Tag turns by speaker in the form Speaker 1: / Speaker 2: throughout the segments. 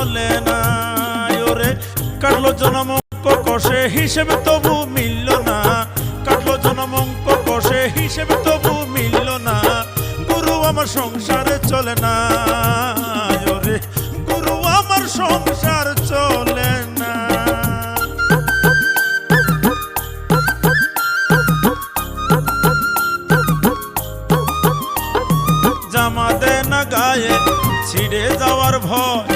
Speaker 1: চলে না। ওরে কাটলো জনম অঙ্ক কষে হিসেবে তবু মিলল না, কাটলো জনম অঙ্ক কষে হিসেবে তবু মিলল না। গুরু আমার সংসারে চলে না, ওরে গুরু আমার সংসার চলে না। জামা দে না গায়ে ছিঁড়ে যাওয়ার ভয়,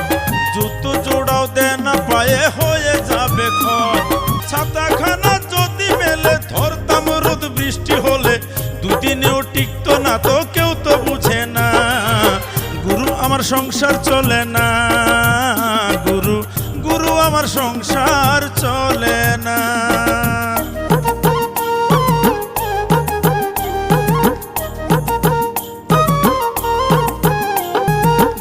Speaker 1: জুতো জোড়াও দে না পায়ে হয়ে যাবে ক্ষয়। ছাতাখানা যদি মেলে ধরতাম রোদ বৃষ্টি হলে, দুদিনেও টিকতো না তো কেউ তো বুঝে না। গুরু আমার সংসার চলে না, গুরু গুরু আমার সংসার চলে না।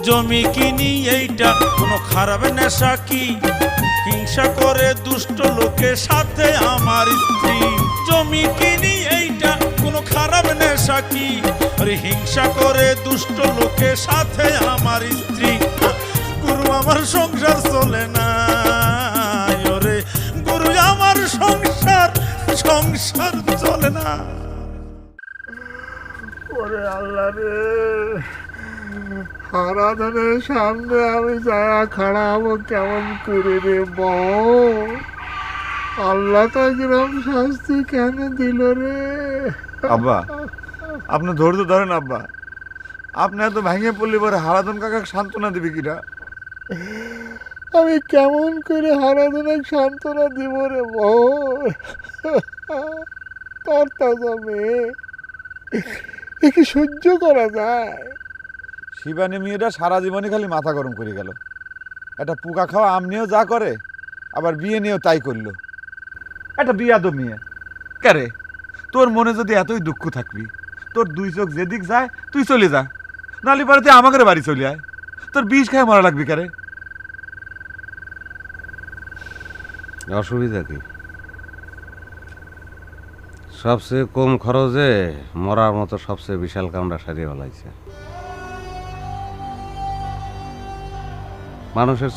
Speaker 1: জমি কিনি এইটা কোনো খারাপ নেশা কি, হিংসা করে দুষ্ট লোকের সাথে আমার স্ত্রী। জমি কিনি এইটা কোনো খারাপ নেশা কি, আরে হিংসা করে দুষ্ট লোকের সাথে আমার স্ত্রী। গুরু আমার সংসার চলে না, ওরে গুরু আমার সংসার সংসার চলে না।
Speaker 2: ওরে আল্লাহ রে, হারাধনের সামনে আমি যারা খাড়া হবো কেমন করে রে বউ? আল্লাহ তো কিরম শাস্তি কেন দিল রে?
Speaker 3: আব্বা আপনি ধৈর্য ধরেন আব্বা, আপনি এত ভেঙে পড়লে পরে হারাধন কাকা সান্ত্বনা দিবি কিনা?
Speaker 2: আমি কেমন করে হারাধনের সান্ত্বনা দিব রে বউ? তোর তাজা মেয়ে, এ কি সহ্য করা যায়?
Speaker 3: শিবানী মেয়েটা সারা জীবনে খালি মাথা গরম করে গেল। একটা পোকা খাওয়া আম নিয়েও যা করে, আবার বিয়ে নিয়েও তাই করলো। একটা বিয়াদব মেয়ে কারে, তোর মনে যদি এতই দুঃখ থাকবি, তোর দুই চোখ যেদিক যায় তুই চলে যা, নালি পারে তুই আমাকে বাড়ি চলে আয়। তোর বিষ খায় মরা লাগবি কারে?
Speaker 4: অসুবিধা কি? সবচেয়ে কম খরচে মরার মতো সবচেয়ে বিশাল কামড়া সারিয়ে ফেলাইছে মানুষের।